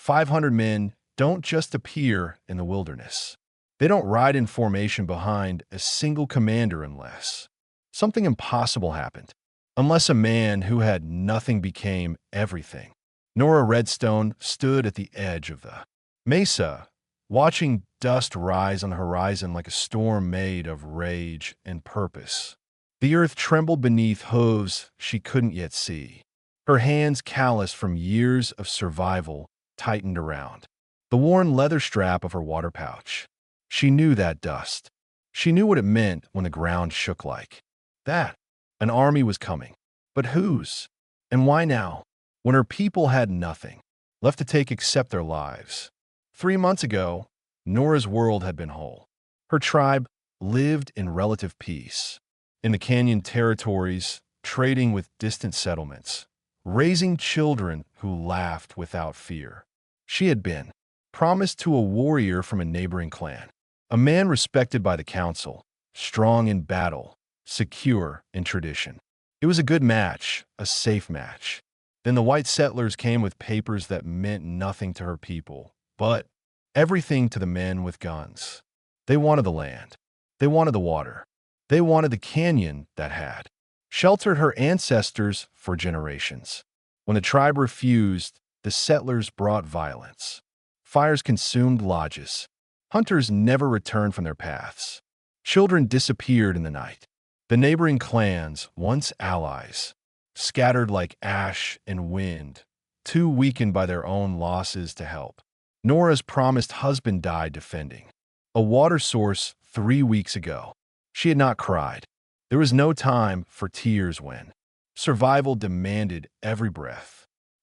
500 men don't just appear in the wilderness. They don't ride in formation behind a single commander unless something impossible happened. Unless a man who had nothing became everything. Nora Redstone stood at the edge of the mesa, watching dust rise on the horizon like a storm made of rage and purpose. The earth trembled beneath hooves she couldn't yet see. Her hands, calloused from years of survival, tightened around the worn leather strap of her water pouch. She knew that dust. She knew what it meant when the ground shook like that. An army was coming. But whose? And why now? When her people had nothing left to take except their lives. 3 months ago, Nora's world had been whole. Her tribe lived in relative peace. In the canyon territories, trading with distant settlements, raising children who laughed without fear. She had been promised to a warrior from a neighboring clan, a man respected by the council, strong in battle, secure in tradition. It was a good match, a safe match. Then the white settlers came with papers that meant nothing to her people, but everything to the men with guns. They wanted the land. They wanted the water. They wanted the canyon that had sheltered her ancestors for generations. When the tribe refused, the settlers brought violence. Fires consumed lodges. Hunters never returned from their paths. Children disappeared in the night. The neighboring clans, once allies, scattered like ash and wind, too weakened by their own losses to help. Nora's promised husband died defending a water source 3 weeks ago. She had not cried. There was no time for tears when survival demanded every breath.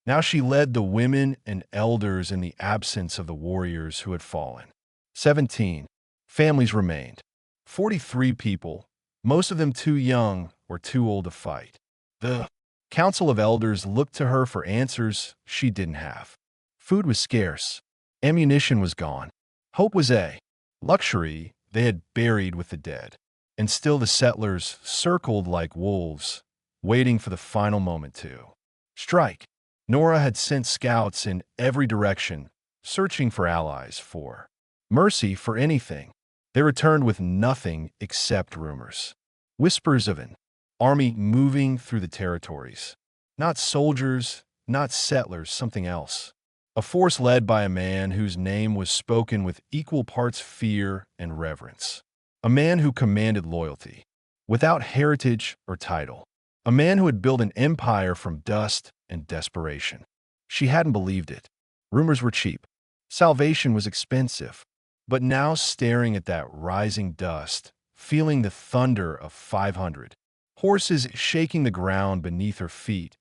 Now she led the women and elders in the absence of the warriors who had fallen. 17 families remained. 43 people, most of them too young or too old to fight. The council of elders looked to her for answers she didn't have. Food was scarce. Ammunition was gone. Hope was a luxury they had buried with the dead. And still the settlers circled like wolves, waiting for the final moment to strike. Nora had sent scouts in every direction, searching for allies, for mercy, for anything. They returned with nothing except rumors. Whispers of an army moving through the territories. Not soldiers, not settlers, something else. A force led by a man whose name was spoken with equal parts fear and reverence. A man who commanded loyalty, without heritage or title. A man who had built an empire from dust and desperation. She hadn't believed it. Rumors were cheap. Salvation was expensive. But now, staring at that rising dust, feeling the thunder of 500 horses shaking the ground beneath her feet,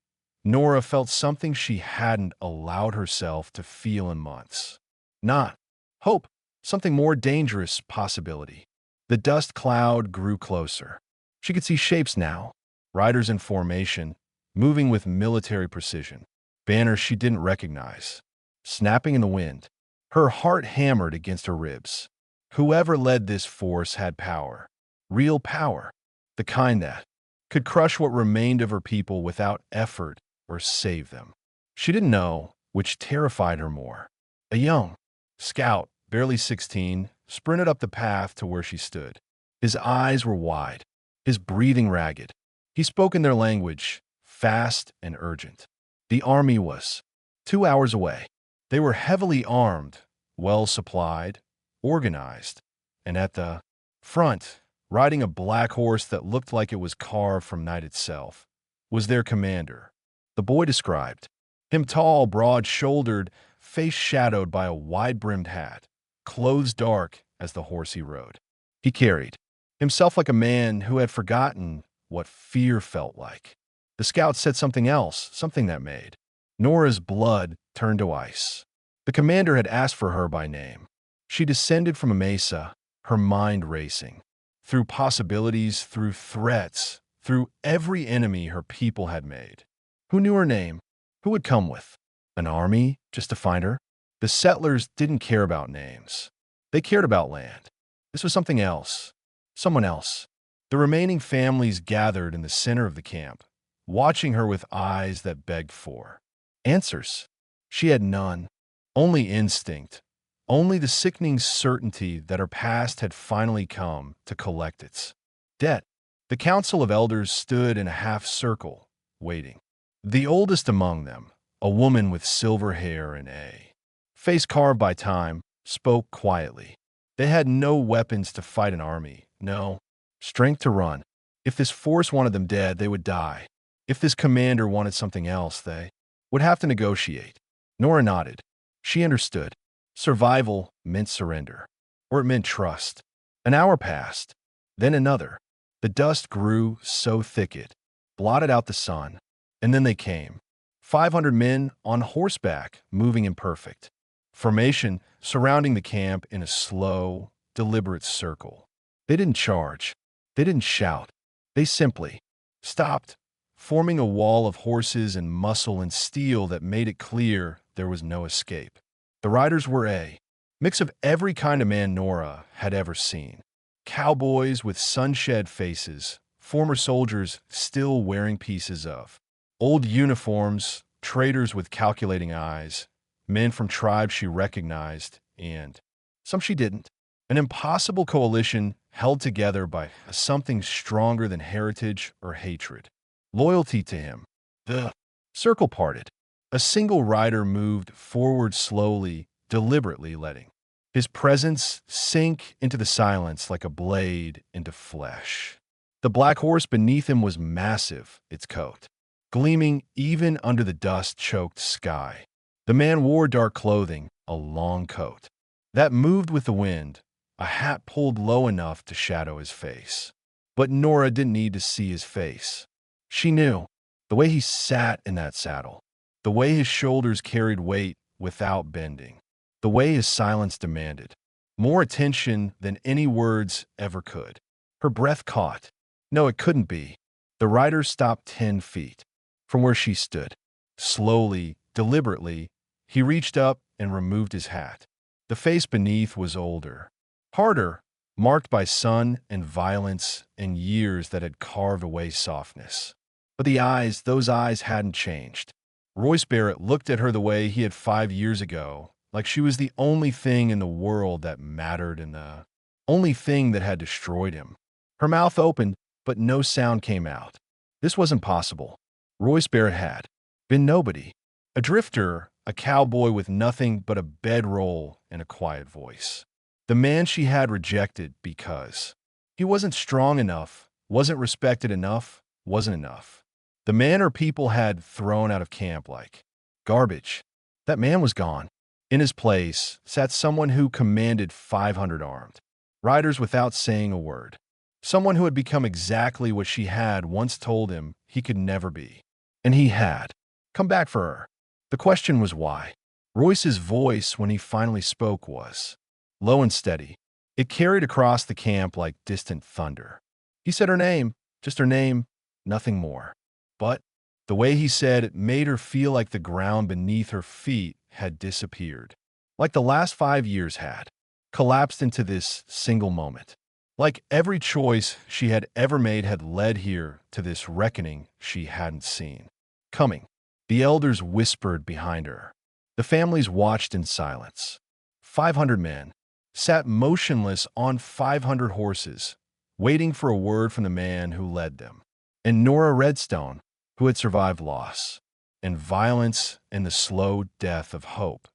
Nora felt something she hadn't allowed herself to feel in months. Not hope, something more dangerous, possibility. The dust cloud grew closer. She could see shapes now, riders in formation, moving with military precision, banners she didn't recognize, snapping in the wind. Her heart hammered against her ribs. Whoever led this force had power, real power, the kind that could crush what remained of her people without effort or save them. She didn't know which terrified her more. A young scout, barely 16, sprinted up the path to where she stood. His eyes were wide, his breathing ragged. He spoke in their language, fast and urgent. The army was 2 hours away. They were heavily armed, well supplied, organized, and at the front, riding a black horse that looked like it was carved from night itself, was their commander. The boy described him tall, broad-shouldered, face shadowed by a wide-brimmed hat, clothes dark as the horse he rode. He carried himself like a man who had forgotten what fear felt like. The scout said something else, something that made Nora's blood turn to ice. The commander had asked for her by name. She descended from a mesa, her mind racing, through possibilities, through threats, through every enemy her people had made. Who knew her name? Who would come with? An army just to find her? The settlers didn't care about names. They cared about land. This was something else. Someone else. The remaining families gathered in the center of the camp, watching her with eyes that begged for answers. She had none. only instinct, only the sickening certainty that her past had finally come to collect its debt. The council of elders stood in a half circle, waiting. The oldest among them, a woman with silver hair and a face carved by time, spoke quietly. They had no weapons to fight an army, no strength to run. If this force wanted them dead, they would die. If this commander wanted something else, they would have to negotiate. Nora nodded. She understood. Survival meant surrender, or it meant trust. An hour passed, then another. The dust grew so thick it blotted out the sun, and then they came. 500 men on horseback, moving in perfect formation, surrounding the camp in a slow, deliberate circle. They didn't charge. They didn't shout. They simply stopped, forming a wall of horses and muscle and steel that made it clear there was no escape. The riders were a mix of every kind of man Nora had ever seen. Cowboys with sun-shed faces, former soldiers still wearing pieces of old uniforms, traders with calculating eyes, men from tribes she recognized, and some she didn't. An impossible coalition held together by something stronger than heritage or hatred. Loyalty to him. The circle parted. A single rider moved forward slowly, deliberately letting his presence sink into the silence like a blade into flesh. The black horse beneath him was massive, its coat gleaming even under the dust-choked sky. The man wore dark clothing, a long coat that moved with the wind, a hat pulled low enough to shadow his face. But Nora didn't need to see his face. She knew the way he sat in that saddle, the way his shoulders carried weight without bending, the way his silence demanded more attention than any words ever could. Her breath caught. No, it couldn't be. The rider stopped 10 feet from where she stood. Slowly, deliberately, he reached up and removed his hat. The face beneath was older, harder, marked by sun and violence and years that had carved away softness. But the eyes, those eyes hadn't changed. Royce Barrett looked at her the way he had 5 years ago, like she was the only thing in the world that mattered and the only thing that had destroyed him. Her mouth opened, but no sound came out. This wasn't possible. Royce Barrett had been nobody. A drifter, a cowboy with nothing but a bedroll and a quiet voice. The man she had rejected because he wasn't strong enough, wasn't respected enough, wasn't enough. The man her people had thrown out of camp like garbage. That man was gone. In his place sat someone who commanded 500 armed riders without saying a word. Someone who had become exactly what she had once told him he could never be. And he had come back for her. The question was why. Royce's voice, when he finally spoke, was low and steady. It carried across the camp like distant thunder. He said her name, just her name, nothing more. But the way he said it made her feel like the ground beneath her feet had disappeared, like the last 5 years had collapsed into this single moment. Like every choice she had ever made had led here to this reckoning she hadn't seen coming. The elders whispered behind her. The families watched in silence. 500 men sat motionless on 500 horses, waiting for a word from the man who led them. And Nora Redstone, who had survived loss and violence and the slow death of hope,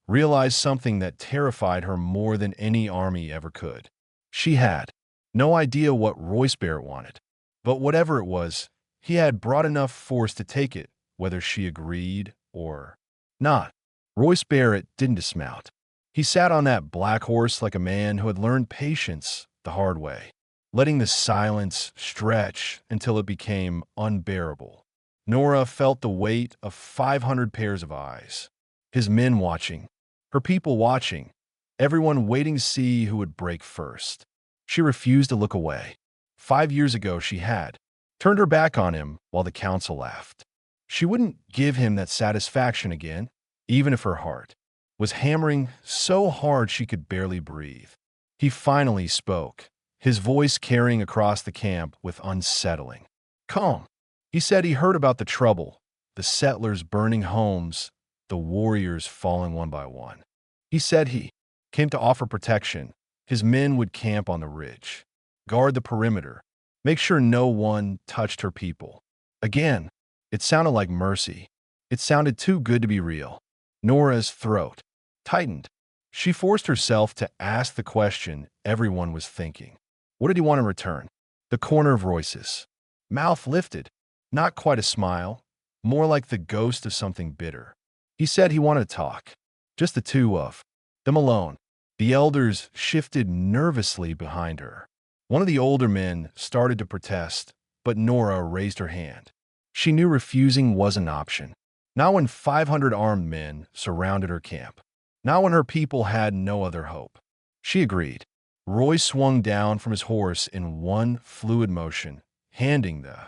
realized something that terrified her more than any army ever could. She had no idea what Royce Barrett wanted, but whatever it was, he had brought enough force to take it, whether she agreed or not. Royce Barrett didn't dismount. He sat on that black horse like a man who had learned patience the hard way, letting the silence stretch until it became unbearable. Nora felt the weight of 500 pairs of eyes, his men watching, her people watching, everyone waiting to see who would break first. She refused to look away. 5 years ago she had turned her back on him while the council laughed. She wouldn't give him that satisfaction again, even if her heart was hammering so hard she could barely breathe. He finally spoke, his voice carrying across the camp with unsettling calm. He said he heard about the trouble, the settlers burning homes, the warriors falling one by one. He said he came to offer protection. His men would camp on the ridge, guard the perimeter, make sure no one touched her people. Again, it sounded like mercy. It sounded too good to be real. Nora's throat tightened. She forced herself to ask the question everyone was thinking. What did he want in return? The corner of Royce's mouth lifted, not quite a smile, more like the ghost of something bitter. He said he wanted to talk, just the two of them alone. The elders shifted nervously behind her. One of the older men started to protest, but Nora raised her hand. She knew refusing was an option. Not when 500 armed men surrounded her camp. Not when her people had no other hope. She agreed. Roy swung down from his horse in one fluid motion, handing the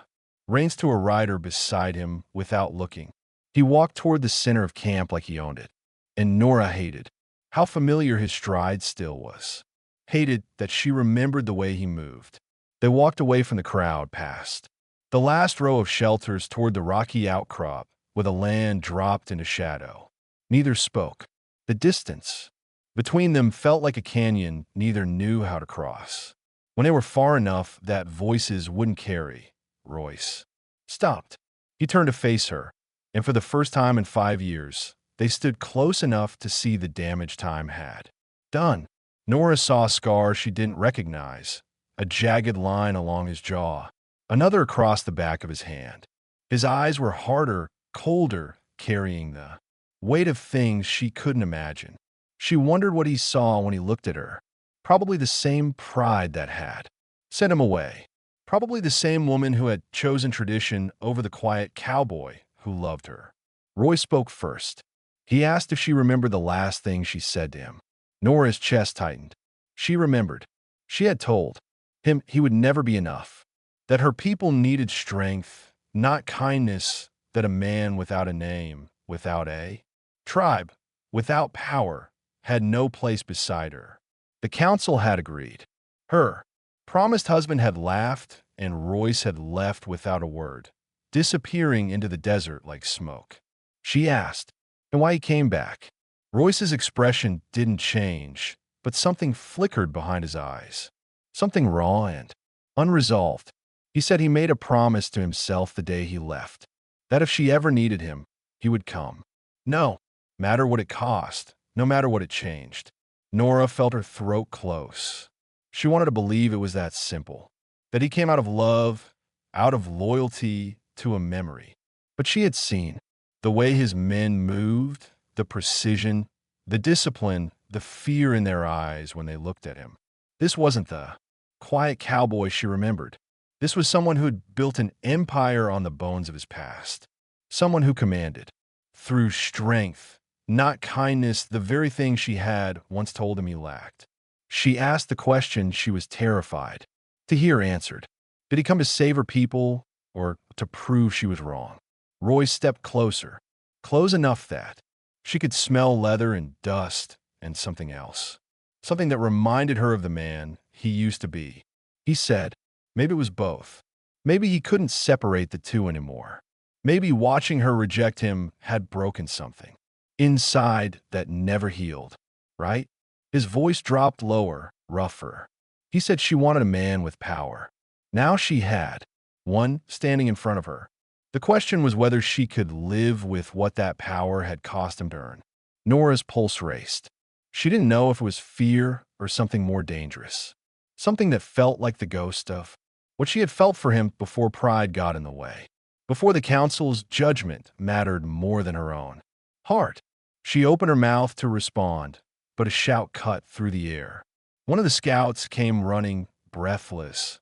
reins to a rider beside him without looking. He walked toward the center of camp like he owned it. And Nora hated how familiar his stride still was. Hated that she remembered the way he moved. They walked away from the crowd past the last row of shelters toward the rocky outcrop where the land dropped into shadow. Neither spoke. The distance between them felt like a canyon neither knew how to cross. When they were far enough that voices wouldn't carry, Royce stopped. He turned to face her, and for the first time in 5 years, they stood close enough to see the damage time had done. Nora saw a scar she didn't recognize, a jagged line along his jaw, another across the back of his hand. His eyes were harder, colder, carrying the weight of things she couldn't imagine. She wondered what he saw when he looked at her. Probably the same pride that had sent him away. Probably the same woman who had chosen tradition over the quiet cowboy who loved her. Roy spoke first. He asked if she remembered the last thing she said to him. Nora's chest tightened. She remembered. She had told him he would never be enough, that her people needed strength, not kindness, that a man without a name, without a tribe, without power, had no place beside her. The council had agreed. Her promised husband had laughed, and Royce had left without a word, disappearing into the desert like smoke. She asked, and why he came back. Royce's expression didn't change, but something flickered behind his eyes. Something raw and unresolved. He said he made a promise to himself the day he left, that if she ever needed him, he would come. No matter what it cost, no matter what it changed. Nora felt her throat close. She wanted to believe it was that simple, that he came out of love, out of loyalty to a memory. But she had seen the way his men moved, the precision, the discipline, the fear in their eyes when they looked at him. This wasn't the quiet cowboy she remembered. This was someone who had built an empire on the bones of his past. Someone who commanded, through strength, not kindness, the very thing she had once told him he lacked. She asked the question she was terrified to hear answered. Did he come to save her people or to prove she was wrong? Roy stepped closer, close enough that she could smell leather and dust and something else. Something that reminded her of the man he used to be. He said, maybe it was both. Maybe he couldn't separate the two anymore. Maybe watching her reject him had broken something inside that never healed, right? His voice dropped lower, rougher. He said she wanted a man with power. Now she had one standing in front of her. The question was whether she could live with what that power had cost him to earn. Nora's pulse raced. She didn't know if it was fear or something more dangerous. Something that felt like the ghost of what she had felt for him before pride got in the way. Before the council's judgment mattered more than her own heart. She opened her mouth to respond, but a shout cut through the air. One of the scouts came running, breathless,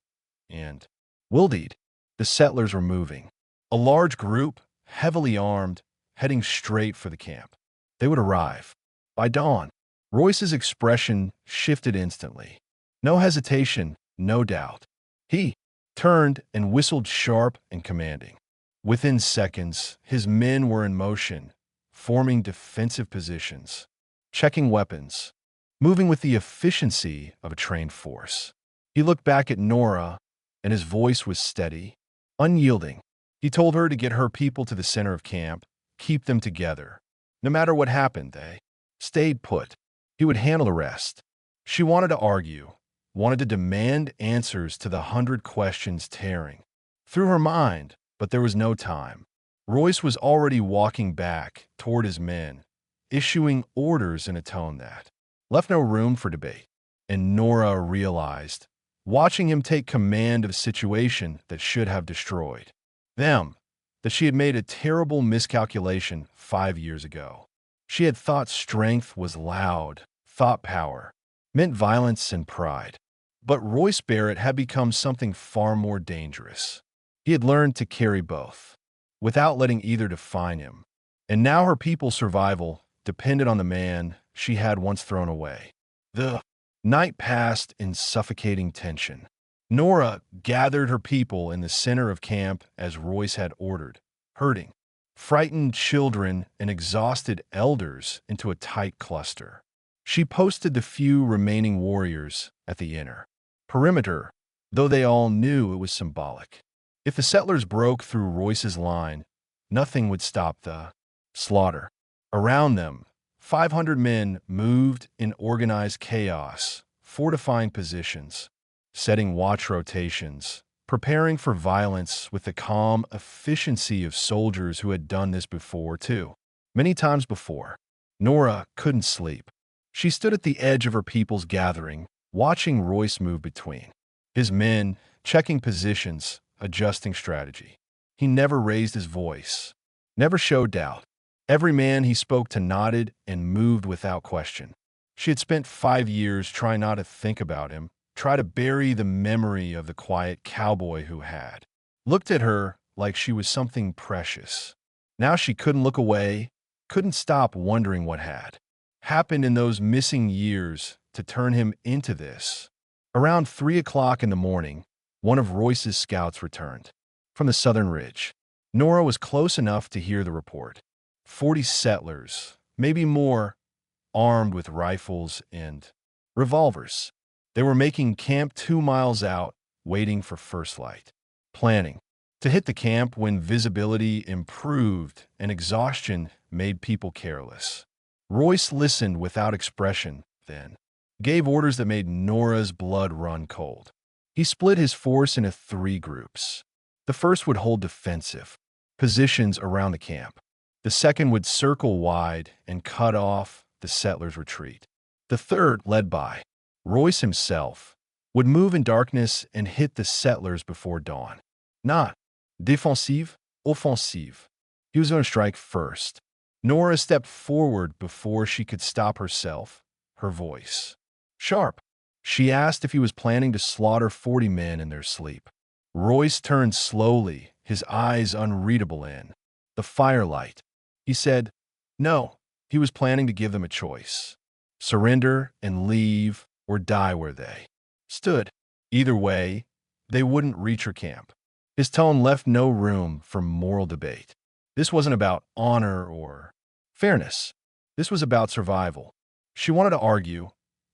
and wildeed. The settlers were moving. A large group, heavily armed, heading straight for the camp. They would arrive by dawn. Royce's expression shifted instantly. No hesitation, no doubt. He turned and whistled sharp and commanding. Within seconds, his men were in motion, forming defensive positions, checking weapons, moving with the efficiency of a trained force. He looked back at Nora, and his voice was steady, unyielding. He told her to get her people to the center of camp, keep them together. No matter what happened, they stayed put. He would handle the rest. She wanted to argue, wanted to demand answers to the 100 questions tearing through her mind, but there was no time. Royce was already walking back toward his men, issuing orders in a tone that left no room for debate. And Nora realized, watching him take command of a situation that should have destroyed them, that she had made a terrible miscalculation 5 years ago. She had thought strength was loud, thought power meant violence and pride. But Royce Barrett had become something far more dangerous. He had learned to carry both, without letting either define him. And now her people's survival depended on the man she had once thrown away. The night passed in suffocating tension. Nora gathered her people in the center of camp as Royce had ordered, herding frightened children and exhausted elders into a tight cluster. She posted the few remaining warriors at the inner perimeter, though they all knew it was symbolic. If the settlers broke through Royce's line, nothing would stop the slaughter. Around them, 500 men moved in organized chaos, fortifying positions, setting watch rotations, preparing for violence with the calm efficiency of soldiers who had done this before, too. Many times before. Nora couldn't sleep. She stood at the edge of her people's gathering, watching Royce move between his men, checking positions, adjusting strategy. He never raised his voice, never showed doubt. Every man he spoke to nodded and moved without question. She had spent 5 years trying not to think about him, try to bury the memory of the quiet cowboy who had looked at her like she was something precious. Now she couldn't look away, couldn't stop wondering what had happened in those missing years to turn him into this. Around 3 o'clock in the morning, one of Royce's scouts returned from the southern ridge. Nora was close enough to hear the report. 40 settlers, maybe more, armed with rifles and revolvers. They were making camp 2 miles out, waiting for first light, planning to hit the camp when visibility improved and exhaustion made people careless. Royce listened without expression, then gave orders that made Nora's blood run cold. He split his force into 3 groups. The first would hold defensive positions around the camp. The second would circle wide and cut off the settlers' retreat. The third, led by Royce himself, would move in darkness and hit the settlers before dawn. Not defensive, offensive. He was going to strike first. Nora stepped forward before she could stop herself, her voice sharp. She asked if he was planning to slaughter 40 men in their sleep. Royce turned slowly, his eyes unreadable in the firelight. He said, no, he was planning to give them a choice. Surrender and leave or die where they stood. Either way, they wouldn't reach her camp. His tone left no room for moral debate. This wasn't about honor or fairness. This was about survival. She wanted to argue,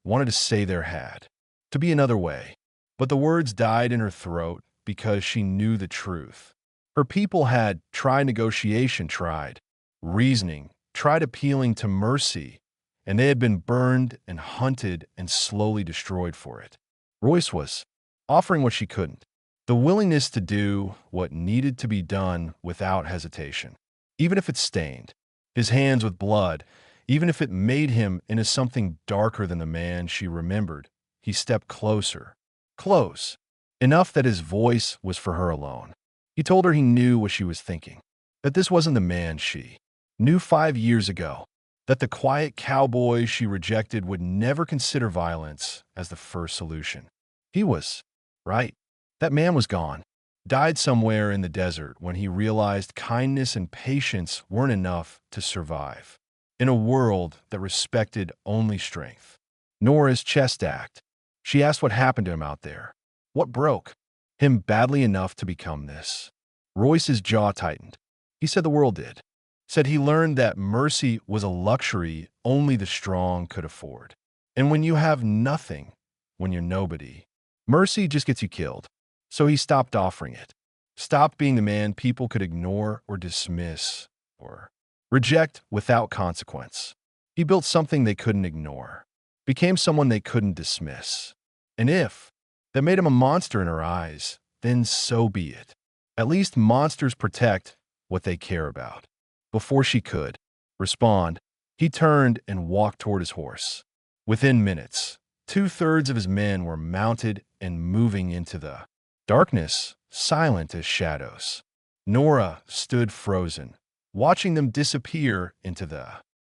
wanted to say there had to be another way, but the words died in her throat because she knew the truth. Her people had tried negotiation, tried reasoning, tried appealing to mercy, and they had been burned and hunted and slowly destroyed for it. Royce was offering what she couldn't, the willingness to do what needed to be done without hesitation, even if it stained his hands with blood, even if it made him into something darker than the man she remembered. He stepped closer, close, enough that his voice was for her alone. He told her he knew what she was thinking, that this wasn't the man she knew 5 years ago, that the quiet cowboy she rejected would never consider violence as the first solution. He was right. That man was gone, died somewhere in the desert when he realized kindness and patience weren't enough to survive in a world that respected only strength. Nora's chest ached. She asked what happened to him out there. What broke him badly enough to become this? Royce's jaw tightened. He said the world did. Said he learned that mercy was a luxury only the strong could afford. And when you have nothing, when you're nobody, mercy just gets you killed. So he stopped offering it. Stopped being the man people could ignore or dismiss or Reject without consequence. He built something they couldn't ignore, became someone they couldn't dismiss. And if that made him a monster in her eyes, then so be it. At least monsters protect what they care about. Before she could respond, he turned and walked toward his horse. Within minutes, two-thirds of his men were mounted and moving into the darkness, silent as shadows. Nora stood frozen, watching them disappear into the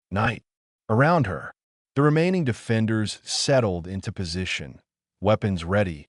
night. Around her, the remaining defenders settled into position, weapons ready,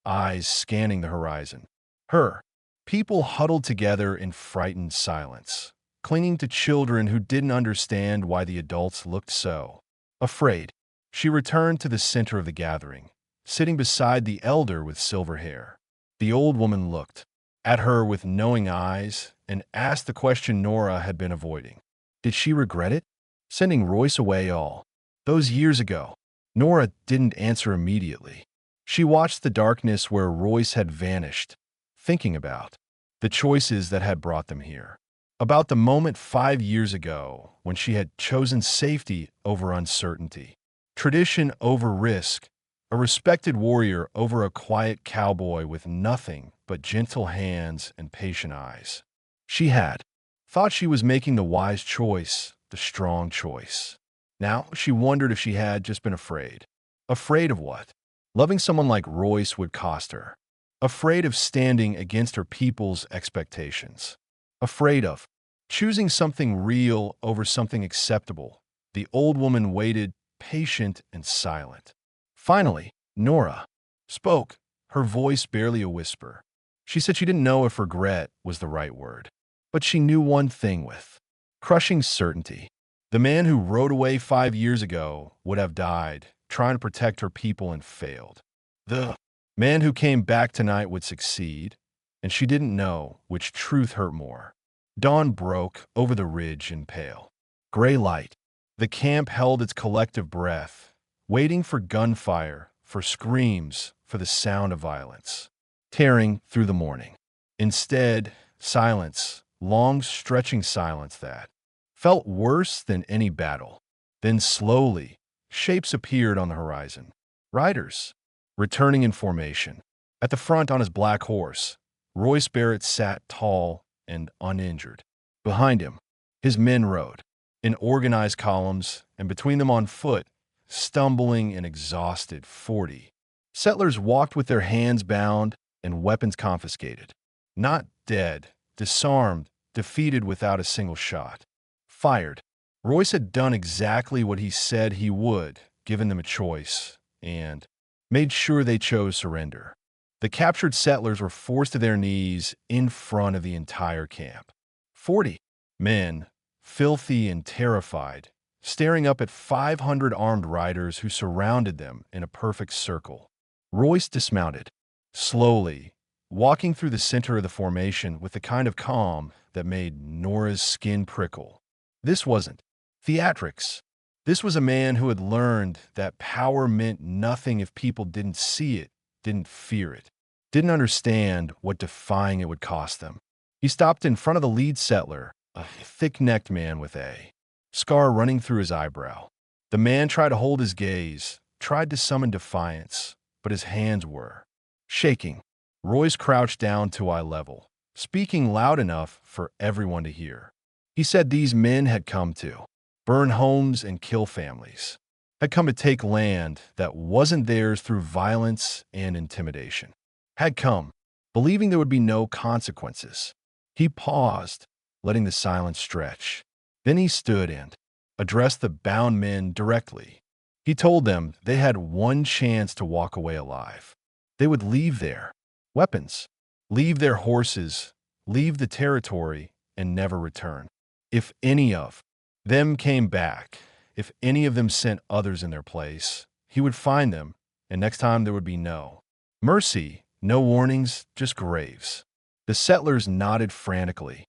eyes scanning the horizon. Her people huddled together in frightened silence, clinging to children who didn't understand why the adults looked so afraid. She returned to the center of the gathering, sitting beside the elder with silver hair. The old woman looked at her with knowing eyes and asked the question Nora had been avoiding. Did she regret it? Sending Royce away all those years ago? Nora didn't answer immediately. She watched the darkness where Royce had vanished, thinking about the choices that had brought them here. About the moment 5 years ago when she had chosen safety over uncertainty, tradition over risk, a respected warrior over a quiet cowboy with nothing but gentle hands and patient eyes. She had thought she was making the wise choice, the strong choice. Now she wondered if she had just been afraid. Afraid of what? Loving someone like Royce would cost her. Afraid of standing against her people's expectations. Afraid of choosing something real over something acceptable. The old woman waited, patient and silent. Finally, Nora spoke, her voice barely a whisper. She said she didn't know if regret was the right word, but she knew one thing with crushing certainty. The man who rode away 5 years ago would have died, trying to protect her people and failed. The man who came back tonight would succeed, and she didn't know which truth hurt more. Dawn broke over the ridge in pale gray light. The camp held its collective breath, waiting for gunfire, for screams, for the sound of violence, tearing through the morning. Instead, silence, long stretching silence that felt worse than any battle. Then slowly, shapes appeared on the horizon. Riders, returning in formation. At the front on his black horse, Royce Barrett sat tall and uninjured. Behind him, his men rode, in organized columns, and between them on foot, stumbling and exhausted 40. Settlers walked with their hands bound and weapons confiscated. Not dead, disarmed, defeated without a single shot. Fired. Royce had done exactly what he said he would, given them a choice, and made sure they chose surrender. The captured settlers were forced to their knees in front of the entire camp. 40 men, filthy and terrified, staring up at 500 armed riders who surrounded them in a perfect circle. Royce dismounted, slowly, walking through the center of the formation with the kind of calm that made Nora's skin prickle. This wasn't theatrics. This was a man who had learned that power meant nothing if people didn't see it, didn't fear it, didn't understand what defying it would cost them. He stopped in front of the lead settler, a thick-necked man with a scar running through his eyebrow. The man tried to hold his gaze, tried to summon defiance, but his hands were shaking. Royce crouched down to eye level, speaking loud enough for everyone to hear. He said these men had come to burn homes and kill families, had come to take land that wasn't theirs through violence and intimidation, had come believing there would be no consequences. He paused, letting the silence stretch. Then he stood and addressed the bound men directly. He told them they had one chance to walk away alive. They would leave their weapons, leave their horses, leave the territory, and never return. If any of them came back, if any of them sent others in their place, he would find them, and next time there would be no mercy, no warnings, just graves. The settlers nodded frantically,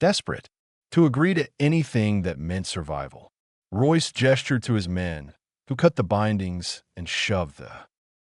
desperate to agree to anything that meant survival. Royce gestured to his men, who cut the bindings and shoved the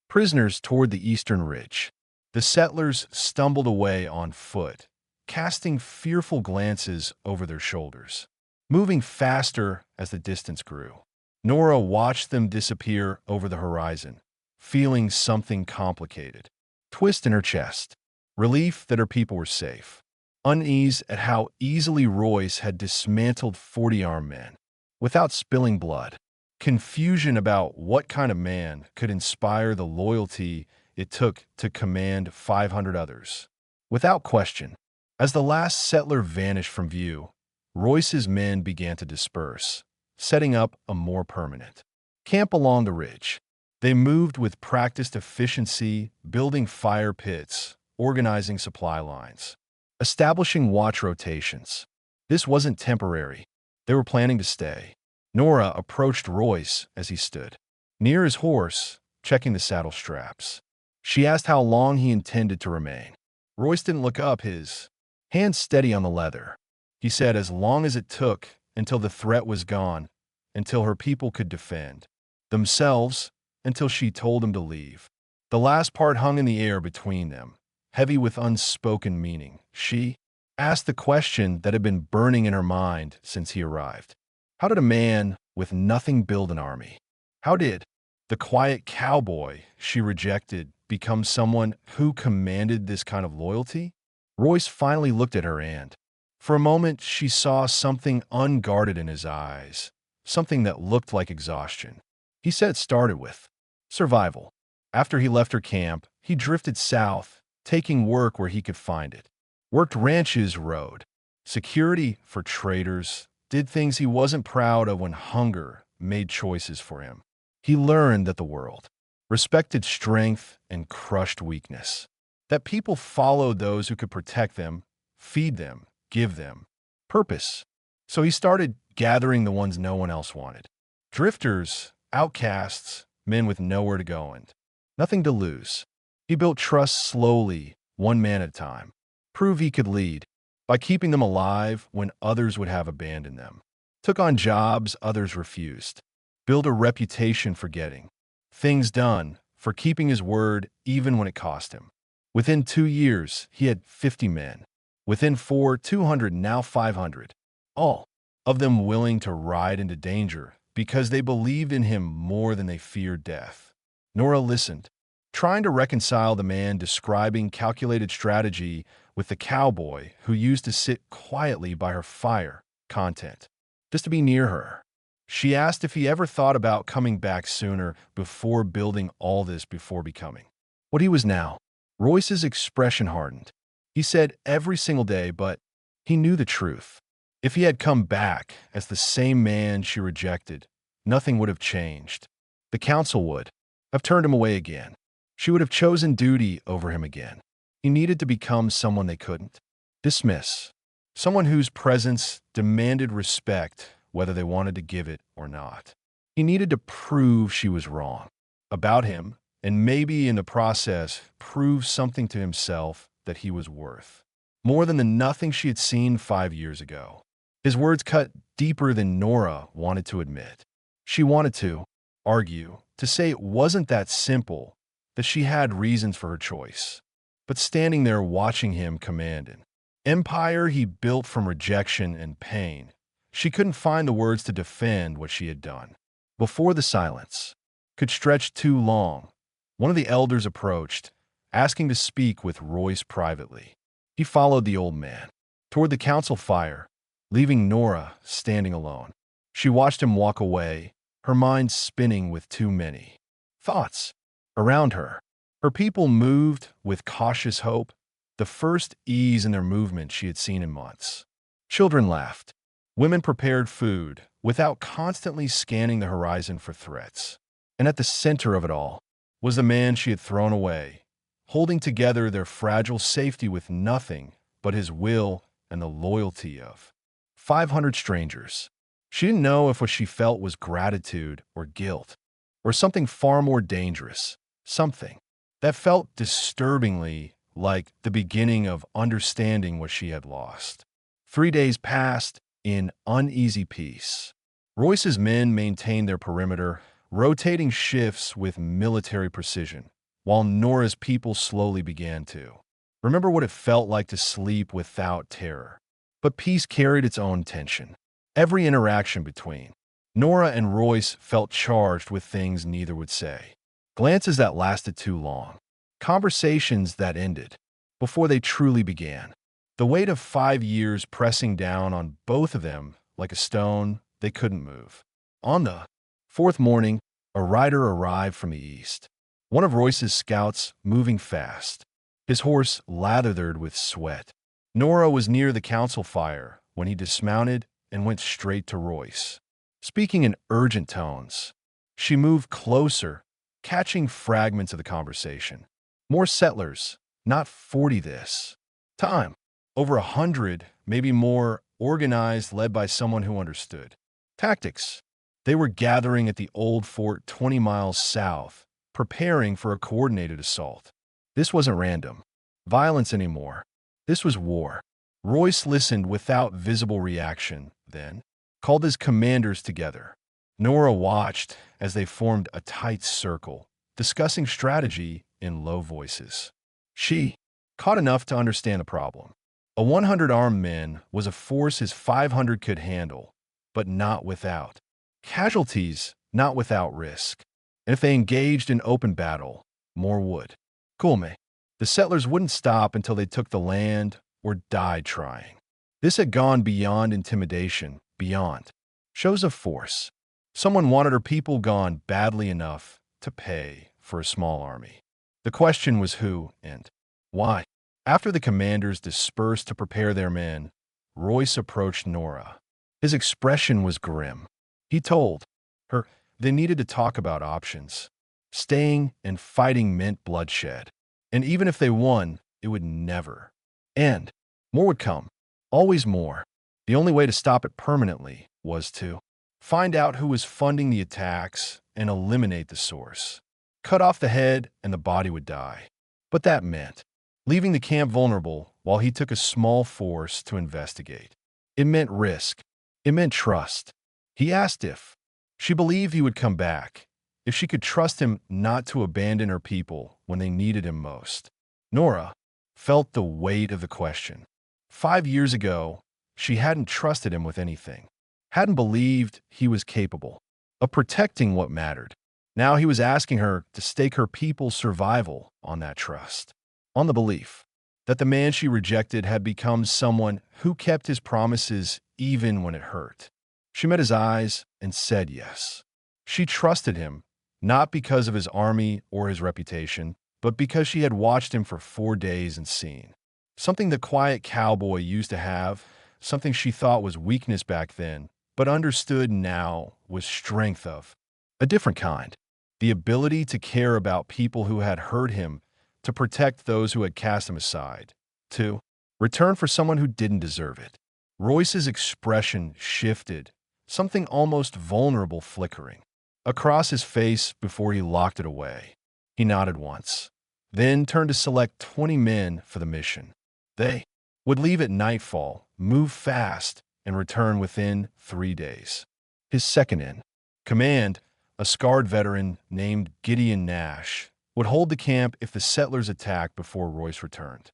prisoners toward the eastern ridge. The settlers stumbled away on foot, casting fearful glances over their shoulders. moving faster as the distance grew. Nora watched them disappear over the horizon, feeling something complicated. Twist in her chest. Relief that her people were safe. Unease at how easily Royce had dismantled 40 armed men, without spilling blood. Confusion about what kind of man could inspire the loyalty it took to command 500 others. Without question, as the last settler vanished from view, Royce's men began to disperse, setting up a more permanent camp along the ridge. They moved with practiced efficiency, building fire pits, organizing supply lines, establishing watch rotations. This wasn't temporary. They were planning to stay. Nora approached Royce as he stood near his horse, checking the saddle straps. She asked how long he intended to remain. Royce didn't look up, his hand steady on the leather. He said as long as it took, until the threat was gone, until her people could defend themselves, until she told him to leave. The last part hung in the air between them, heavy with unspoken meaning. She asked the question that had been burning in her mind since he arrived. How did a man with nothing build an army? How did the quiet cowboy she rejected become someone who commanded this kind of loyalty? Royce finally looked at her, and for a moment she saw something unguarded in his eyes, something that looked like exhaustion. He said it started with survival. After he left her camp, he drifted south, taking work where he could find it. Worked ranches, rode security for traders, did things he wasn't proud of when hunger made choices for him. He learned that the world respected strength and crushed weakness, that people followed those who could protect them, feed them, give them purpose. So he started gathering the ones no one else wanted. Drifters, outcasts, men with nowhere to go and nothing to lose. He built trust slowly, one man at a time. Prove he could lead by keeping them alive when others would have abandoned them. Took on jobs others refused. Built a reputation for getting things done, for keeping his word even when it cost him. Within 2 years, he had 50 men. Within 4, 200, now 500. All of them willing to ride into danger because they believed in him more than they feared death. Nora listened, trying to reconcile the man describing calculated strategy with the cowboy who used to sit quietly by her fire, content just to be near her. She asked if he ever thought about coming back sooner before building all this before becoming what he was now. Royce's expression hardened. He said every single day, but he knew the truth. If he had come back as the same man she rejected, nothing would have changed. The council would have turned him away again. She would have chosen duty over him again. He needed to become someone they couldn't dismiss, someone whose presence demanded respect whether they wanted to give it or not. He needed to prove she was wrong about him, and maybe in the process prove something to himself that he was worth more than the nothing she had seen 5 years ago. His words cut deeper than Nora wanted to admit. She wanted to argue, to say it wasn't that simple, that she had reasons for her choice. But standing there watching him command an empire he built from rejection and pain, she couldn't find the words to defend what she had done. Before the silence could stretch too long, one of the elders approached, asking to speak with Royce privately. He followed the old man toward the council fire, leaving Nora standing alone. She watched him walk away, her mind spinning with too many thoughts around her. Her people moved with cautious hope, the first ease in their movement she had seen in months. Children laughed. Women prepared food without constantly scanning the horizon for threats. And at the center of it all was the man she had thrown away, holding together their fragile safety with nothing but his will and the loyalty of 500 strangers. She didn't know if what she felt was gratitude or guilt, or something far more dangerous, something that felt disturbingly like the beginning of understanding what she had lost. 3 days passed in uneasy peace. Royce's men maintained their perimeter, rotating shifts with military precision, while Nora's people slowly began to remember what it felt like to sleep without terror. But peace carried its own tension. Every interaction between Nora and Royce felt charged with things neither would say. Glances that lasted too long. Conversations that ended before they truly began. The weight of 5 years pressing down on both of them like a stone they couldn't move. On the fourth morning, a rider arrived from the east. One of Royce's scouts, moving fast. His horse lathered with sweat. Nora was near the council fire when he dismounted and went straight to Royce. Speaking in urgent tones, she moved closer, catching fragments of the conversation. More settlers, not 40 this time. Over 100, maybe more, organized, led by someone who understood. Tactics. They were gathering at the old fort 20 miles south, preparing for a coordinated assault. This wasn't random violence anymore. This was war. Royce listened without visible reaction, then called his commanders together. Nora watched as they formed a tight circle, discussing strategy in low voices. She caught enough to understand the problem. A 100 armed men was a force his 500 could handle, but not without casualties, not without risk. And if they engaged in open battle, more would. Kulme. The settlers wouldn't stop until they took the land or died trying. This had gone beyond intimidation, beyond shows of force. Someone wanted her people gone badly enough to pay for a small army. The question was who and why. After the commanders dispersed to prepare their men, Royce approached Nora. His expression was grim. He told her they needed to talk about options. Staying and fighting meant bloodshed. And even if they won, it would never end. More would come. Always more. The only way to stop it permanently was to find out who was funding the attacks and eliminate the source. Cut off the head and the body would die. But that meant leaving the camp vulnerable while he took a small force to investigate. It meant risk. It meant trust. He asked if she believed he would come back, if she could trust him not to abandon her people when they needed him most. Nora felt the weight of the question. 5 years ago, she hadn't trusted him with anything, hadn't believed he was capable of protecting what mattered. Now he was asking her to stake her people's survival on that trust, on the belief that the man she rejected had become someone who kept his promises even when it hurt. She met his eyes and said yes. She trusted him, not because of his army or his reputation, but because she had watched him for 4 days and seen something the quiet cowboy used to have, something she thought was weakness back then, but understood now was strength of a different kind. The ability to care about people who had hurt him, to protect those who had cast him aside, to return for someone who didn't deserve it. Royce's expression shifted, something almost vulnerable flickering across his face before he locked it away. He nodded once, then turned to select 20 men for the mission. They would leave at nightfall, move fast, and return within 3 days. His second in command, a scarred veteran named Gideon Nash, would hold the camp if the settlers attacked before Royce returned.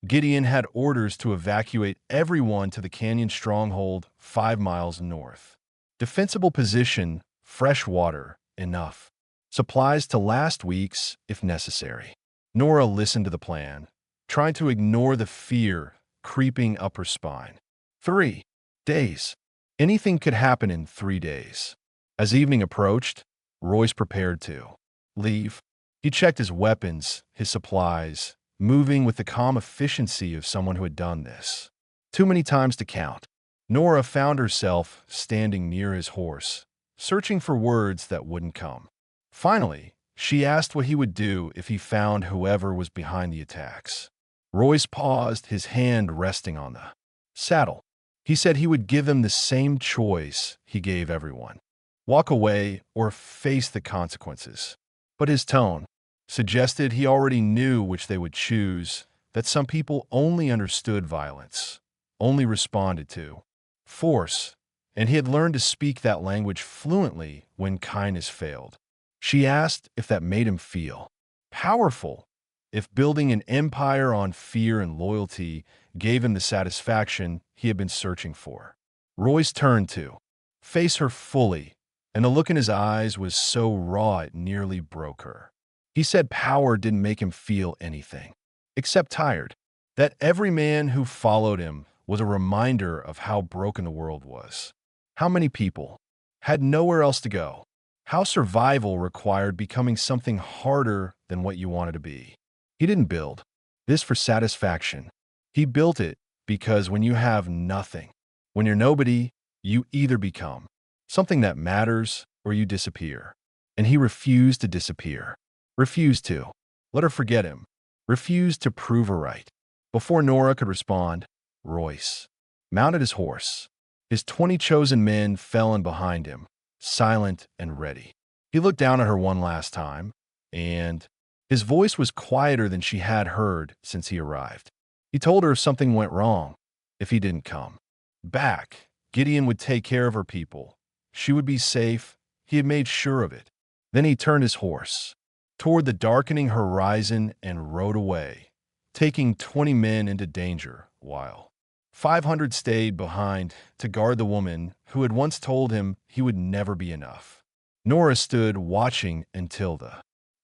Gideon had orders to evacuate everyone to the canyon stronghold 5 miles north. Defensible position, fresh water, enough. Supplies to last weeks if necessary. Nora listened to the plan, trying to ignore the fear creeping up her spine. 3 days. Anything could happen in 3 days. As evening approached, Royce prepared to leave. He checked his weapons, his supplies, moving with the calm efficiency of someone who had done this too many times to count. Nora found herself standing near his horse, searching for words that wouldn't come. Finally, she asked what he would do if he found whoever was behind the attacks. Royce paused, his hand resting on the saddle. He said he would give them the same choice he gave everyone: walk away or face the consequences. But his tone suggested he already knew which they would choose, that some people only understood violence, only responded to force, and he had learned to speak that language fluently when kindness failed. She asked if that made him feel powerful, if building an empire on fear and loyalty gave him the satisfaction he had been searching for. Royce turned to face her fully, and the look in his eyes was so raw it nearly broke her. He said power didn't make him feel anything, except tired, that every man who followed him was a reminder of how broken the world was. How many people had nowhere else to go? How survival required becoming something harder than what you wanted to be. He didn't build this for satisfaction. He built it because when you have nothing, when you're nobody, you either become something that matters or you disappear. And he refused to disappear, refused to let her forget him, refused to prove her right. Before Nora could respond, Royce mounted his horse. His 20 chosen men fell in behind him, silent and ready. He looked down at her one last time, and his voice was quieter than she had heard since he arrived. He told her if something went wrong, if he didn't come back, Gideon would take care of her people. She would be safe. He had made sure of it. Then he turned his horse toward the darkening horizon and rode away, taking 20 men into danger while 500 stayed behind to guard the woman who had once told him he would never be enough. Nora stood watching until the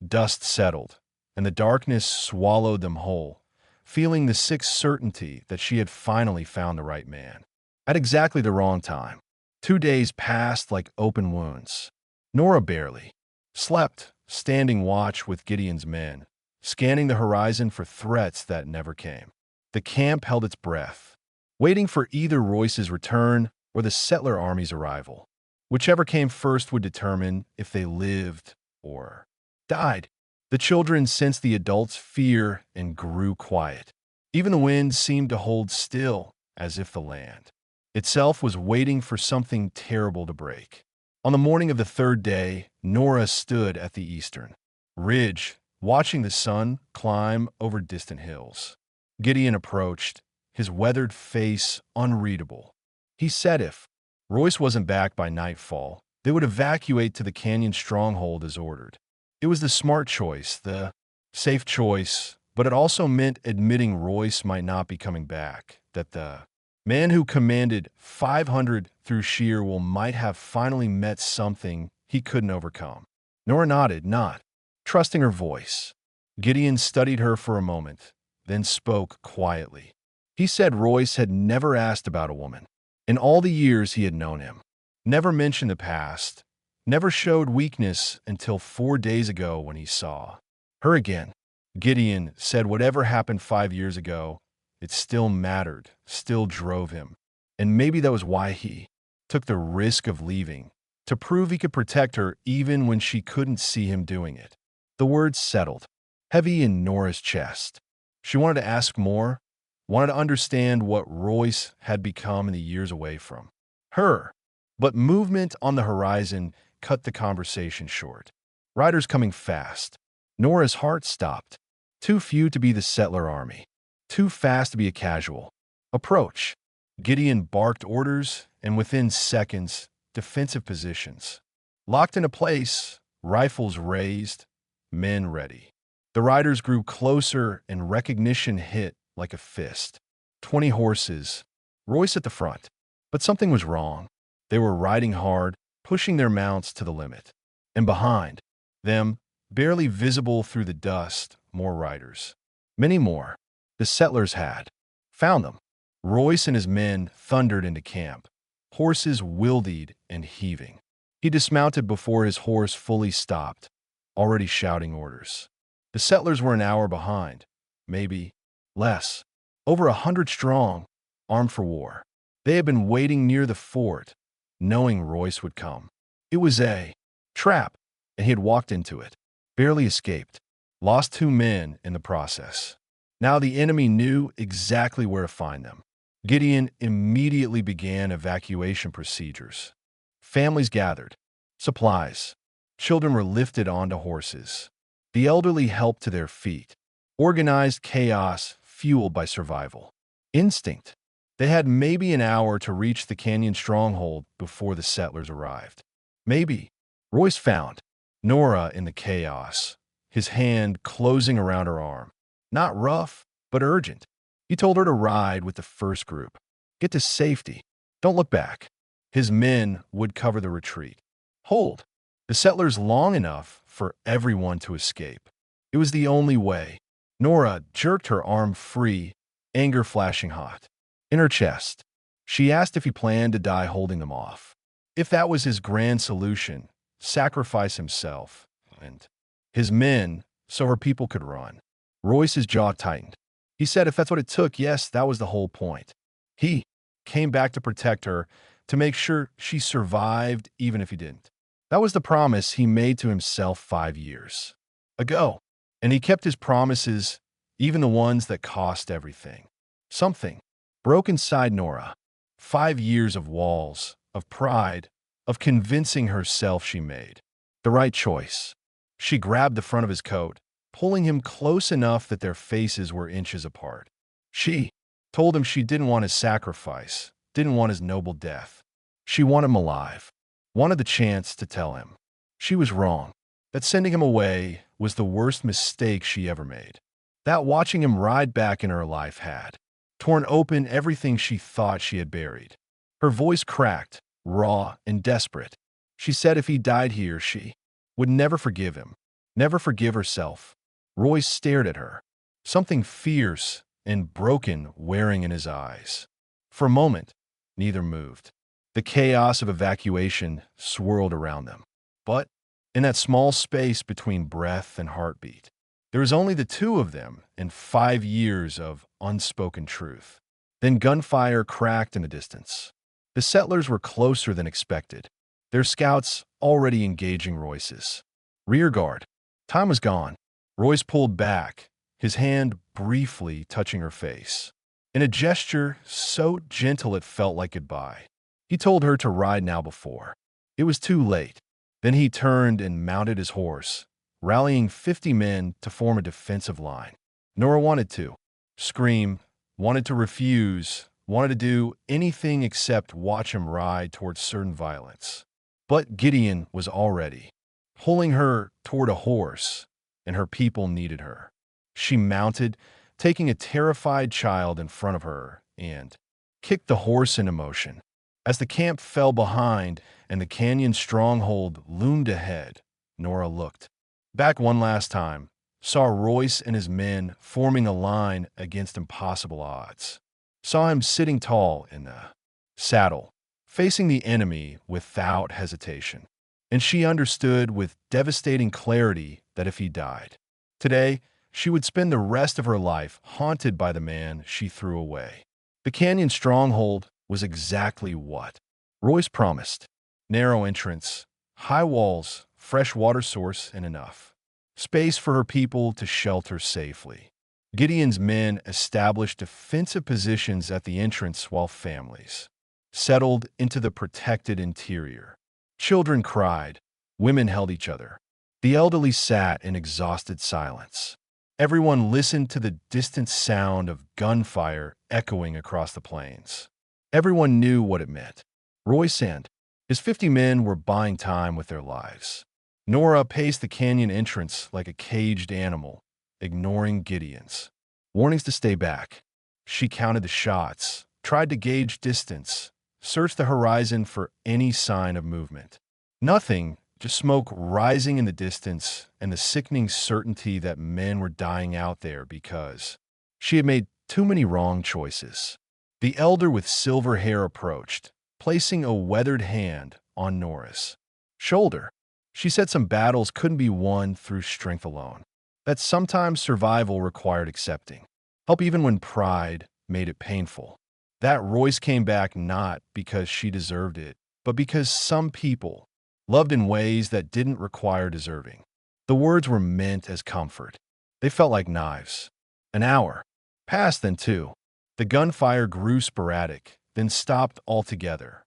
dust settled and the darkness swallowed them whole, feeling the sick certainty that she had finally found the right man. At exactly the wrong time. 2 days passed like open wounds. Nora barely slept, standing watch with Gideon's men, scanning the horizon for threats that never came. The camp held its breath, waiting for either Royce's return or the settler army's arrival. Whichever came first would determine if they lived or died. The children sensed the adults' fear and grew quiet. Even the wind seemed to hold still, as if the land itself was waiting for something terrible to break. On the morning of the third day, Nora stood at the eastern ridge, watching the sun climb over distant hills. Gideon approached, his weathered face unreadable. He said if Royce wasn't back by nightfall, they would evacuate to the canyon stronghold as ordered. It was the smart choice, the safe choice, but it also meant admitting Royce might not be coming back, that the man who commanded 500 through Sheer might have finally met something he couldn't overcome. Nora nodded, not trusting her voice. Gideon studied her for a moment, then spoke quietly. He said Royce had never asked about a woman in all the years he had known him, never mentioned the past, never showed weakness until 4 days ago when he saw her again. Gideon said whatever happened 5 years ago, it still mattered, still drove him. And maybe that was why he took the risk of leaving, to prove he could protect her even when she couldn't see him doing it. The words settled, heavy in Nora's chest. She wanted to ask more, wanted to understand what Royce had become in the years away from her. But movement on the horizon cut the conversation short. Riders coming fast. Nora's heart stopped. Too few to be the settler army. Too fast to be a casual. Approach. Gideon barked orders, and within seconds, defensive positions. Locked into place, rifles raised, men ready. The riders grew closer and recognition hit like a fist. 20 horses, Royce at the front. But something was wrong. They were riding hard, pushing their mounts to the limit. And behind them, barely visible through the dust, more riders. Many more. The settlers had found them. Royce and his men thundered into camp, horses wildied and heaving. He dismounted before his horse fully stopped, already shouting orders. The settlers were an hour behind, maybe less, over 100 strong, armed for war. They had been waiting near the fort, knowing Royce would come. It was a trap, and he had walked into it, barely escaped, lost 2 men in the process. Now the enemy knew exactly where to find them. Gideon immediately began evacuation procedures. Families gathered, supplies. Children were lifted onto horses. The elderly helped to their feet. Organized chaos fueled by survival instinct. They had maybe an hour to reach the canyon stronghold before the settlers arrived. Maybe. Royce found Nora in the chaos, his hand closing around her arm. Not rough, but urgent. He told her to ride with the first group. Get to safety. Don't look back. His men would cover the retreat. Hold the settlers long enough for everyone to escape. It was the only way. Nora jerked her arm free, anger flashing hot. In her chest, she asked if he planned to die holding them off. If that was his grand solution, sacrifice himself and his men so her people could run. Royce's jaw tightened. He said if that's what it took, yes, that was the whole point. He came back to protect her, to make sure she survived even if he didn't. That was the promise he made to himself 5 years ago. And he kept his promises, even the ones that cost everything. Something broke inside Nora. 5 years of walls, of pride, of convincing herself she made the right choice. She grabbed the front of his coat, pulling him close enough that their faces were inches apart. She told him she didn't want his sacrifice, didn't want his noble death. She wanted him alive, wanted the chance to tell him she was wrong, that sending him away was the worst mistake she ever made, that watching him ride back in her life had torn open everything she thought she had buried. Her voice cracked, raw and desperate. She said if he died here, she would never forgive him, never forgive herself. Royce stared at her, something fierce and broken wearing in his eyes. For a moment, neither moved. The chaos of evacuation swirled around them. But in that small space between breath and heartbeat, there was only the two of them and 5 years of unspoken truth. Then gunfire cracked in the distance. The settlers were closer than expected, their scouts already engaging Royce's rear guard. Time was gone. Royce pulled back, his hand briefly touching her face. In a gesture so gentle it felt like goodbye, he told her to ride now before it was too late. Then he turned and mounted his horse, rallying 50 men to form a defensive line. Nora wanted to scream, wanted to refuse, wanted to do anything except watch him ride towards certain violence. But Gideon was already pulling her toward a horse, and her people needed her. She mounted, taking a terrified child in front of her, and kicked the horse into motion. As the camp fell behind and the canyon stronghold loomed ahead, Nora looked back one last time, saw Royce and his men forming a line against impossible odds, saw him sitting tall in the saddle, facing the enemy without hesitation. And she understood with devastating clarity that if he died today, she would spend the rest of her life haunted by the man she threw away. The canyon stronghold was exactly what Royce promised. Narrow entrance, high walls, fresh water source, and enough space for her people to shelter safely. Gideon's men established defensive positions at the entrance while families settled into the protected interior. Children cried, women held each other. The elderly sat in exhausted silence. Everyone listened to the distant sound of gunfire echoing across the plains. Everyone knew what it meant. Royce and his 50 men were buying time with their lives. Nora paced the canyon entrance like a caged animal, ignoring Gideon's warnings to stay back. She counted the shots, tried to gauge distance, searched the horizon for any sign of movement. Nothing, just smoke rising in the distance and the sickening certainty that men were dying out there because she had made too many wrong choices. The elder with silver hair approached, placing a weathered hand on Nora's shoulder. She said some battles couldn't be won through strength alone, that sometimes survival required accepting help even when pride made it painful. That Royce came back not because she deserved it, but because some people loved in ways that didn't require deserving. The words were meant as comfort. They felt like knives. An hour passed, then two. The gunfire grew sporadic, then stopped altogether.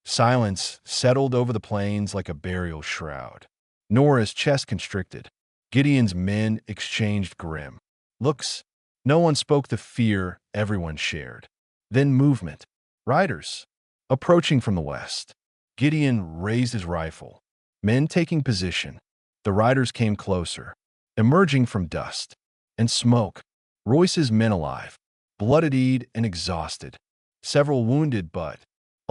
Silence settled over the plains like a burial shroud. Nora's chest constricted. Gideon's men exchanged grim looks. No one spoke the fear everyone shared. Then movement. Riders approaching from the west. Gideon raised his rifle. Men taking position. The riders came closer, emerging from dust and smoke. Royce's men alive, bloodied and exhausted. Several wounded, but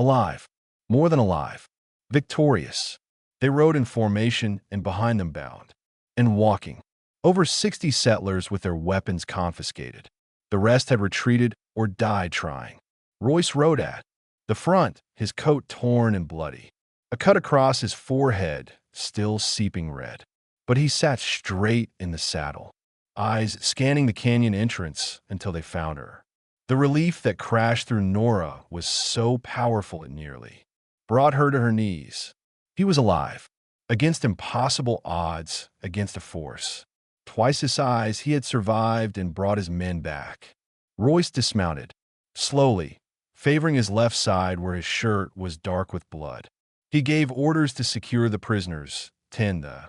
Alive. More than alive. Victorious. They rode in formation and behind them bound. And walking. Over 60 settlers with their weapons confiscated. The rest had retreated or died trying. Royce rode at the front, his coat torn and bloody. A cut across his forehead, still seeping red. But he sat straight in the saddle, eyes scanning the canyon entrance until they found her. The relief that crashed through Nora was so powerful it nearly brought her to her knees. He was alive, against impossible odds, against a force. Twice his size, he had survived and brought his men back. Royce dismounted, slowly, favoring his left side where his shirt was dark with blood. He gave orders to secure the prisoners, tend the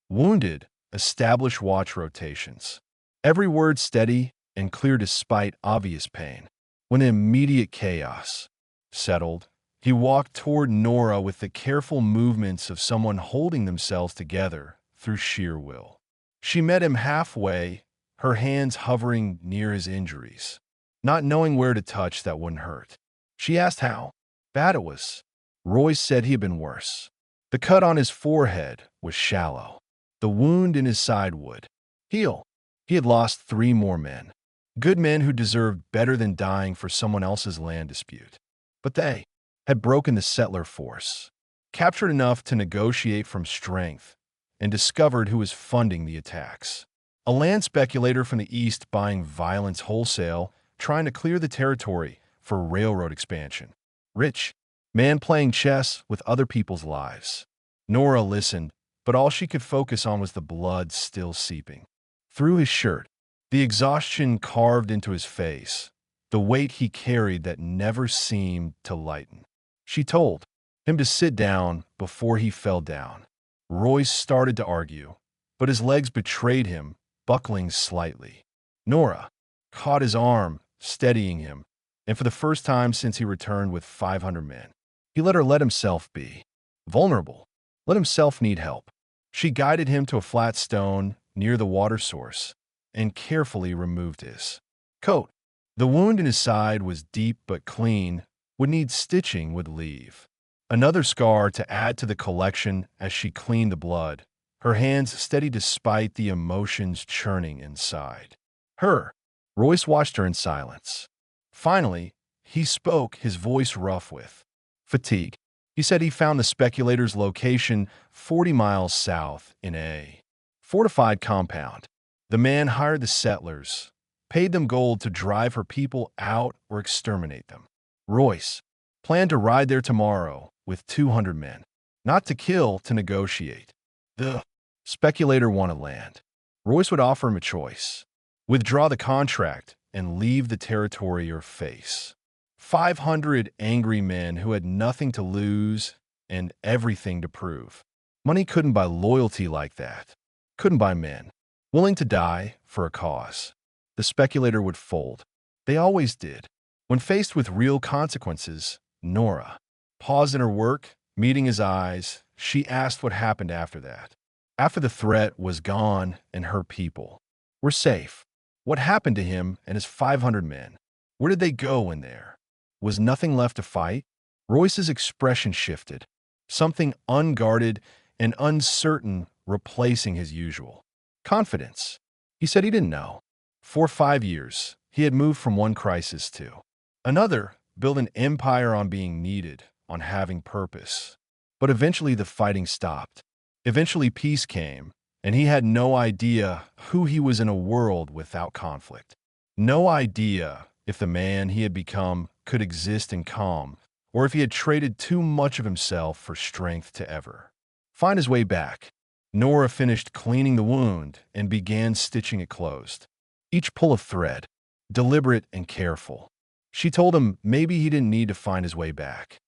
wounded, establish watch rotations. Every word steady and clear despite obvious pain. When immediate chaos settled, he walked toward Nora with the careful movements of someone holding themselves together through sheer will. She met him halfway, her hands hovering near his injuries, not knowing where to touch that wouldn't hurt. She asked how bad it was. Royce said he had been worse. The cut on his forehead was shallow. The wound in his side would heal. He had lost 3 more men. Good men who deserved better than dying for someone else's land dispute. But they had broken the settler force, captured enough to negotiate from strength, and discovered who was funding the attacks. A land speculator from the east buying violence wholesale, trying to clear the territory for railroad expansion. Rich man playing chess with other people's lives. Nora listened, but all she could focus on was the blood still seeping through his shirt, the exhaustion carved into his face, the weight he carried that never seemed to lighten. She told him to sit down before he fell down. Royce started to argue, but his legs betrayed him, buckling slightly. Nora caught his arm, steadying him, and for the first time since he returned with 500 men, he let her let himself be vulnerable, let himself need help. She guided him to a flat stone near the water source and carefully removed his coat. The wound in his side was deep but clean, would need stitching would leave. Another scar to add to the collection as she cleaned the blood, her hands steady despite the emotions churning inside her. Royce watched her in silence. Finally, he spoke, his voice rough with fatigue. He said he found the speculator's location 40 miles south in a fortified compound. The man hired the settlers, paid them gold to drive her people out or exterminate them. Royce planned to ride there tomorrow with 200 men, not to kill, to negotiate. The speculator wanted land. Royce would offer him a choice: withdraw the contract and leave the territory or face 500 angry men who had nothing to lose and everything to prove. Money couldn't buy loyalty like that. Couldn't buy men willing to die for a cause. The speculator would fold. They always did. When faced with real consequences, Nora paused in her work, meeting his eyes. She asked what happened after that. After the threat was gone and her people were safe. What happened to him and his 500 men? Where did they go in there? Was nothing left to fight? Royce's expression shifted, something unguarded and uncertain replacing his usual confidence. He said he didn't know. For 5 years, he had moved from one crisis to another, built an empire on being needed, on having purpose. But eventually the fighting stopped. Eventually peace came, and he had no idea who he was in a world without conflict. No idea if the man he had become could exist in calm, or if he had traded too much of himself for strength to ever find his way back. Nora finished cleaning the wound and began stitching it closed. Each pull of thread, deliberate and careful. She told him maybe he didn't need to find his way back.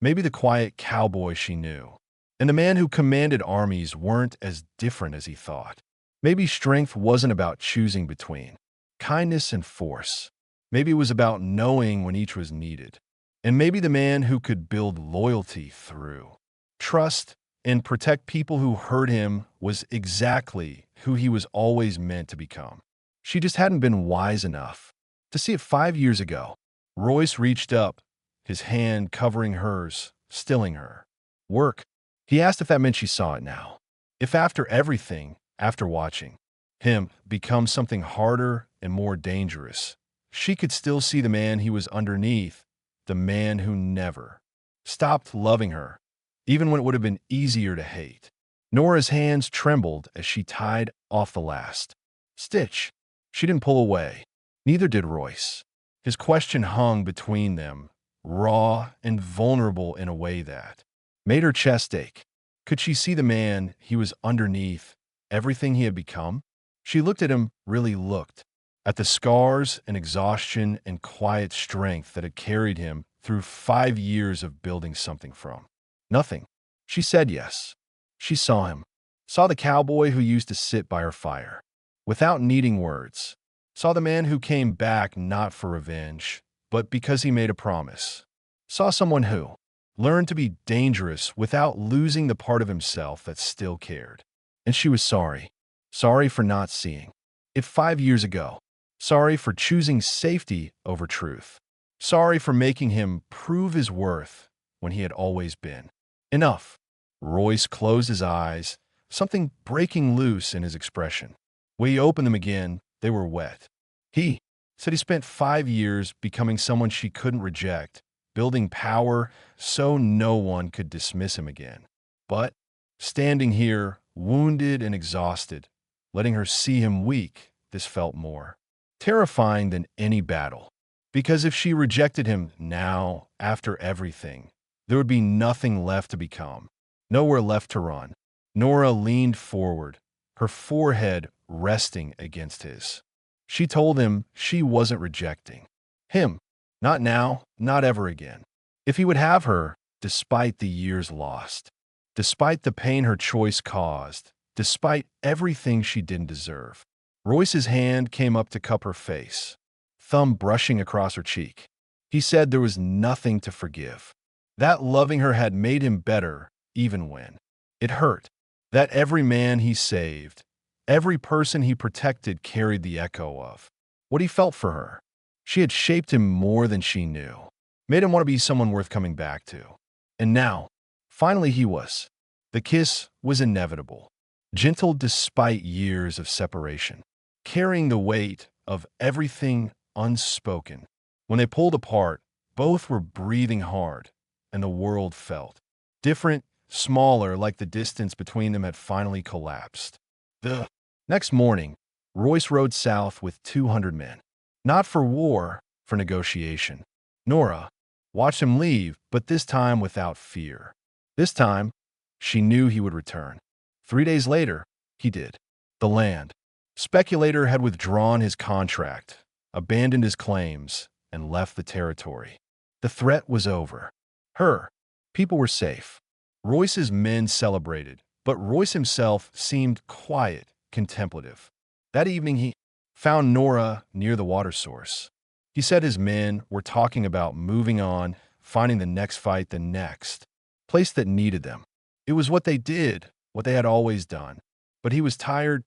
Maybe the quiet cowboy she knew and the man who commanded armies weren't as different as he thought. Maybe strength wasn't about choosing between kindness and force. Maybe it was about knowing when each was needed. And maybe the man who could build loyalty through trust and protect people who hurt him was exactly who he was always meant to become. She just hadn't been wise enough to see it 5 years ago. Royce reached up, his hand covering hers, stilling her. Work? He asked if that meant she saw it now. If after everything, after watching him become something harder and more dangerous, she could still see the man he was underneath, the man who never stopped loving her, even when it would have been easier to hate. Nora's hands trembled as she tied off the last stitch. She didn't pull away. Neither did Royce. His question hung between them, raw and vulnerable in a way that made her chest ache. Could she see the man he was underneath, everything he had become? She looked at him, really looked, at the scars and exhaustion and quiet strength that had carried him through 5 years of building something from nothing. She said yes. She saw him, saw the cowboy who used to sit by her fire, without needing words, saw the man who came back not for revenge, but because he made a promise, saw someone who learned to be dangerous without losing the part of himself that still cared. And she was sorry. Sorry for not seeing it 5 years ago. Sorry for choosing safety over truth. Sorry for making him prove his worth when he had always been enough. Royce closed his eyes, something breaking loose in his expression. When he opened them again, they were wet. He said he spent 5 years becoming someone she couldn't reject, building power so no one could dismiss him again. But standing here, wounded and exhausted, letting her see him weak, this felt more terrifying than any battle. Because if she rejected him now, after everything, there would be nothing left to become, nowhere left to run. Nora leaned forward, her forehead resting against his. She told him she wasn't rejecting him. Not now, not ever again. If he would have her, despite the years lost, despite the pain her choice caused, despite everything she didn't deserve. Royce's hand came up to cup her face, thumb brushing across her cheek. He said there was nothing to forgive. That loving her had made him better, even when it hurt. That every man he saved, every person he protected carried the echo of what he felt for her. She had shaped him more than she knew, made him want to be someone worth coming back to. And now, finally he was. The kiss was inevitable, gentle despite years of separation, carrying the weight of everything unspoken. When they pulled apart, both were breathing hard, and the world felt different, smaller, like the distance between them had finally collapsed. The next morning, Royce rode south with 200 men. Not for war, for negotiation. Nora watched him leave, but this time without fear. This time, she knew he would return. 3 days later, he did. The land speculator had withdrawn his contract, abandoned his claims, and left the territory. The threat was over. Her people were safe. Royce's men celebrated, but Royce himself seemed quiet, contemplative. That evening he found Nora near the water source. He said his men were talking about moving on, finding the next fight, the next place that needed them. It was what they did, what they had always done. But he was tired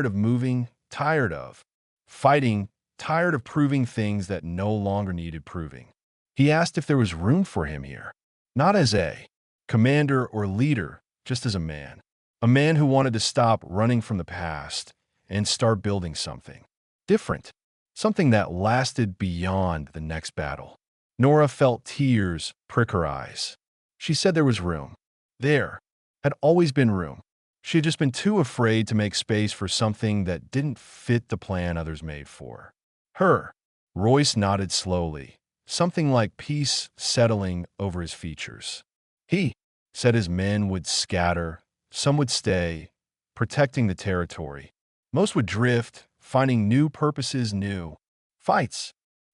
of moving, tired of fighting, tired of proving things that no longer needed proving. He asked if there was room for him here, not as a commander or leader, just as a man who wanted to stop running from the past and start building something different, something that lasted beyond the next battle. Nora felt tears prick her eyes. She said there was room. There had always been room. She had just been too afraid to make space for something that didn't fit the plan others made for her. Royce nodded slowly, something like peace settling over his features. He said his men would scatter, some would stay, protecting the territory. Most would drift, finding new purposes, new fights.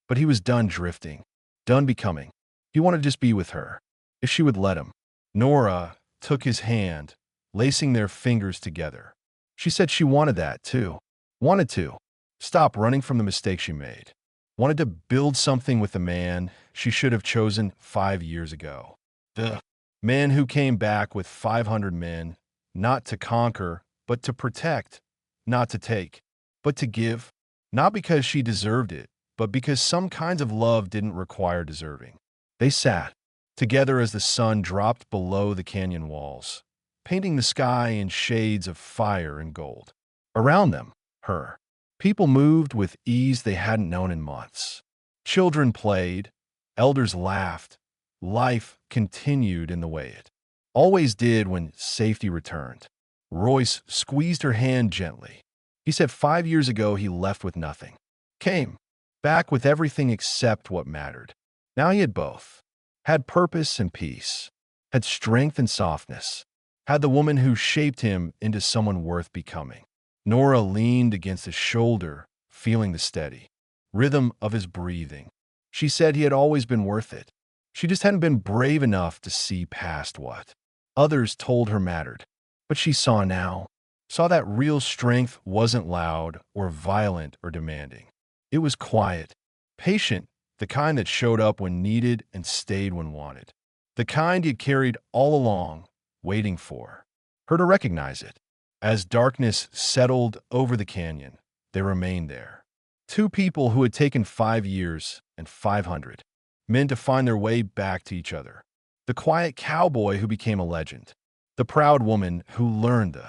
But he was done drifting, done becoming. He wanted to just be with her, if she would let him. Nora took his hand, lacing their fingers together. She said she wanted that, too. Wanted to stop running from the mistake she made. Wanted to build something with the man she should have chosen 5 years ago. The man who came back with 500 men, not to conquer, but to protect, not to take, but to give. Not because she deserved it, but because some kinds of love didn't require deserving. They sat together as the sun dropped below the canyon walls, painting the sky in shades of fire and gold. Around them, her people moved with ease they hadn't known in months. Children played, elders laughed. Life continued in the way it always did when safety returned. Royce squeezed her hand gently. He said 5 years ago he left with nothing. Came back with everything except what mattered. Now he had both. Had purpose and peace. Had strength and softness. Had the woman who shaped him into someone worth becoming. Nora leaned against his shoulder, feeling the steady rhythm of his breathing. She said he had always been worth it. She just hadn't been brave enough to see past what others told her mattered. But she saw now, saw that real strength wasn't loud or violent or demanding. It was quiet, patient, the kind that showed up when needed and stayed when wanted. The kind he had carried all along, waiting for her to recognize it. As darkness settled over the canyon, they remained there. Two people who had taken 5 years and 500 men to find their way back to each other. The quiet cowboy who became a legend. The proud woman who learned the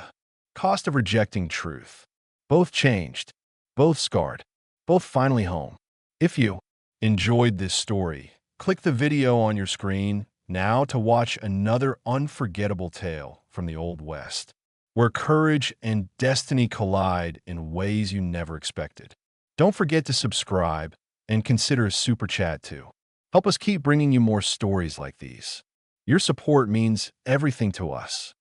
cost of rejecting truth. Both changed, both scarred, both finally home. If you enjoyed this story, click the video on your screen now to watch another unforgettable tale from the Old West, where courage and destiny collide in ways you never expected. Don't forget to subscribe and consider a super chat too. Help us keep bringing you more stories like these. Your support means everything to us.